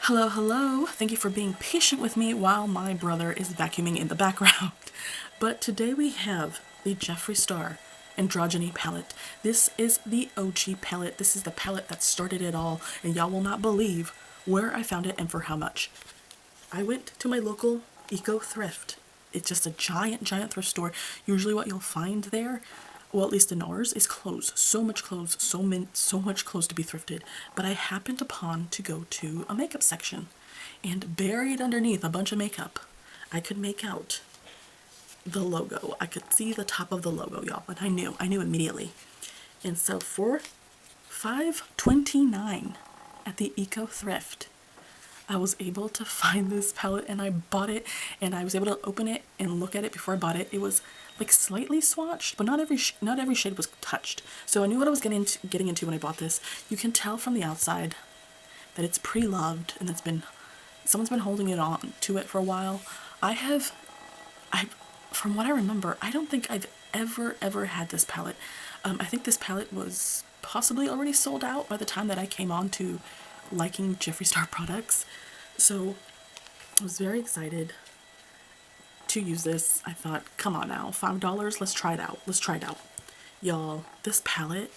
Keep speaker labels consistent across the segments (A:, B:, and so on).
A: Hello, hello. Thank you for being patient with me while my brother is vacuuming in the background. But today we have the Jeffree Star Androgyny palette. This is the OG palette. This is the palette that started it all, and y'all will not believe where I found it and for how much. I went to my local eco thrift. It's just a giant thrift store. Usually what you'll find there, well, at least in ours, is clothes. So much clothes, so much clothes to be thrifted. But I happened upon to go to a makeup section, and buried underneath a bunch of makeup, I could make out the logo. I could see the top of the logo, y'all, and I knew immediately. And so for $5.29 at the eco thrift, I was able to find this palette and I bought it, and I was able to open it and look at it before I bought it. It was like slightly swatched, but not every shade was touched. So I knew what I was getting into when I bought this. You can tell from the outside that it's pre-loved and someone's been holding it on to it for a while. From what I remember, I don't think I've ever had this palette. I think this palette was possibly already sold out by the time that I came on to liking Jeffree Star products. So I was very excited to use this. I thought, come on now, $5, let's try it out. Y'all, this palette,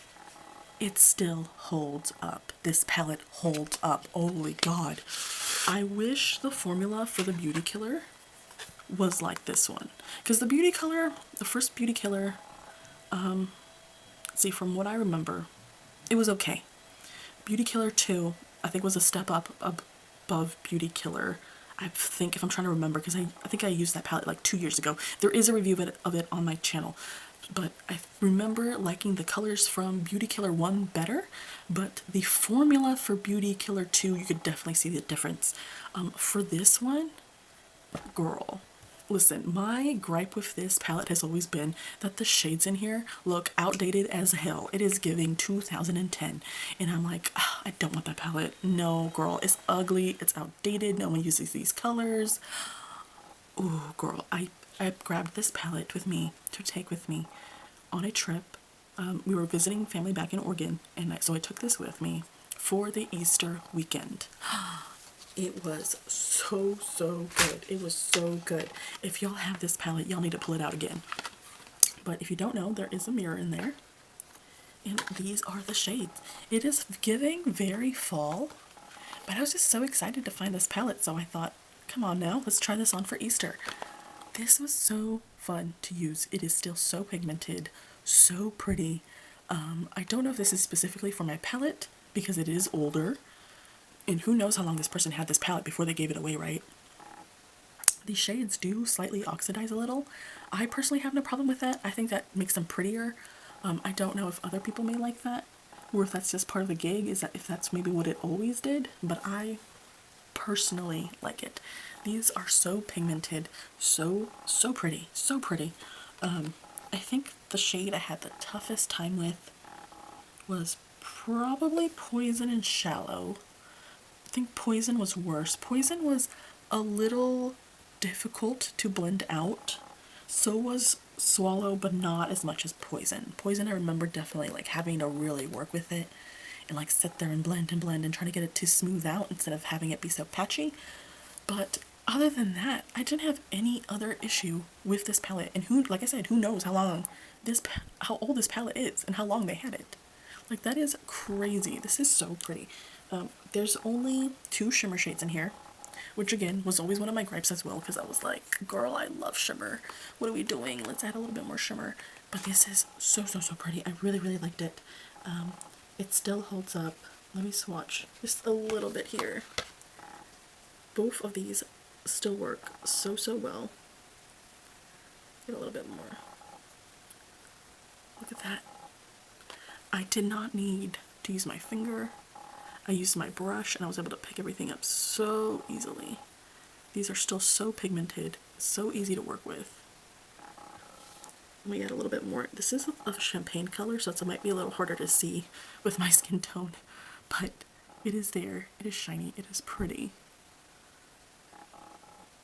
A: it still holds up. This palette holds up. Holy God. I wish the formula for the Beauty Killer was like this one. Because the first Beauty Killer, see, from what I remember, it was okay. Beauty Killer 2, I think, was a step up above Beauty Killer. I think, if I'm trying to remember, because I think I used that palette like 2 years ago. There is a review of it on my channel. But I remember liking the colors from Beauty Killer 1 better, but the formula for Beauty Killer 2, you could definitely see the difference. For this one, girl, listen, my gripe with this palette has always been that the shades in here look outdated as hell. It is giving 2010, and I'm like, oh, I don't want that palette. No, girl, it's ugly, it's outdated, no one uses these colors. Ooh, girl, I grabbed this palette with me to take with me on a trip. We were visiting family back in Oregon, and so I took this with me for the Easter weekend. It was so good. It was so good. If y'all have this palette, y'all need to pull it out again. But if you don't know, there is a mirror in there, and these are the shades. It is giving very fall, but I was just so excited to find this palette, so I thought, come on now, let's try this on for Easter. This was so fun to use. It is still so pigmented, so pretty. I don't know if this is specifically for my palette because it is older, and who knows how long this person had this palette before they gave it away, right? The shades do slightly oxidize a little. I personally have no problem with that. I think that makes them prettier. I don't know if other people may like that, or if that's just part of the gig, if that's maybe what it always did, but I personally like it. These are so pigmented, so pretty, so pretty. I think the shade I had the toughest time with was probably Poison and Shallow. I think Poison was worse. Poison was a little difficult to blend out. So was Swallow, but not as much as Poison. Poison, I remember definitely like having to really work with it and like sit there and blend and try to get it to smooth out instead of having it be so patchy. But other than that, I didn't have any other issue with this palette. And like I said, who knows how old this palette is and how long they had it. Like, that is crazy. This is so pretty. There's only 2 shimmer shades in here, which again was always one of my gripes as well, because I was like, girl, I love shimmer. What are we doing? Let's add a little bit more shimmer. But this is so pretty. I really liked it. It still holds up. Let me swatch just a little bit here. Both of these still work so well. Get a little bit more. Look at that. I did not need to use my finger. I used my brush and I was able to pick everything up so easily. These are still so pigmented, so easy to work with. Let me add a little bit more. This is a champagne color, so it might be a little harder to see with my skin tone, but it is there. It is shiny. It is pretty.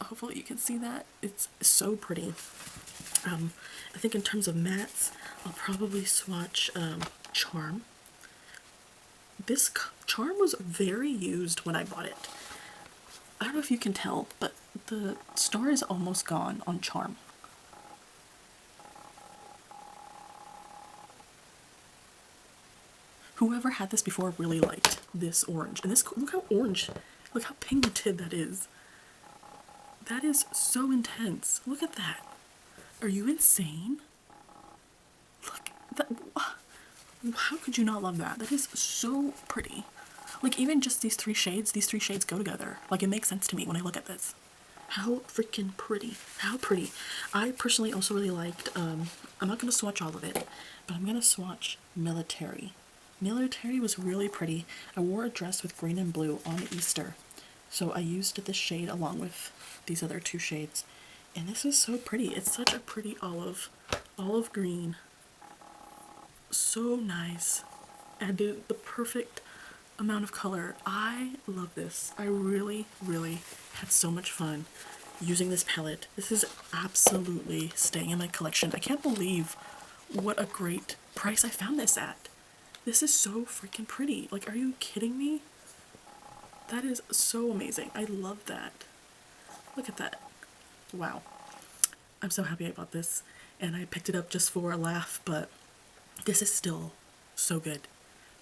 A: Hopefully you can see that. It's so pretty. I think in terms of mattes, I'll probably swatch Charm. This charm was very used when I bought it. I don't know if you can tell, but the star is almost gone on Charm. Whoever had this before really liked this orange. And this, look how orange, look how pigmented that is. That is so intense. Look at that. Are you insane? Look, that, how could you not love that? That is so pretty. Like, even just these three shades go together. Like, it makes sense to me when I look at this. How freaking pretty. How pretty. I personally also really liked, I'm not going to swatch all of it, but I'm going to swatch Military. Military was really pretty. I wore a dress with green and blue on Easter, so I used this shade along with these other two shades, and this is so pretty. It's such a pretty olive green. So nice. Added the perfect amount of color. I love this. I really, really had so much fun using this palette. This is absolutely staying in my collection. I can't believe what a great price I found this at. This is so freaking pretty. Like, are you kidding me? That is so amazing. I love that. Look at that. Wow. I'm so happy I bought this, and I picked it up just for a laugh, but this is still so good.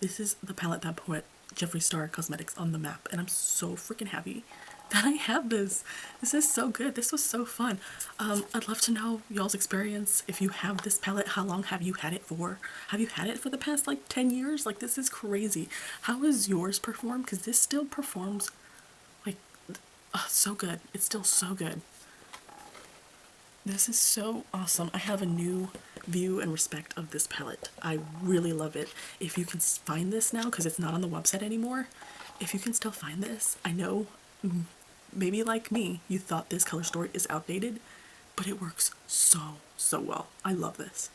A: This is the palette that put Jeffree Star Cosmetics on the map, and I'm so freaking happy that I have this. This is so good. This was so fun. I'd love to know y'all's experience. If you have this palette, how long have you had it for? Have you had it for the past like 10 years? Like, this is crazy. How has yours performed? Because this still performs like so good. It's still so good. This is so awesome. I have a new view and respect of this palette. I really love it. If you can find this now, because it's not on the website anymore, if you can still find this, I know maybe like me, you thought this color story is outdated, but it works so well. I love this.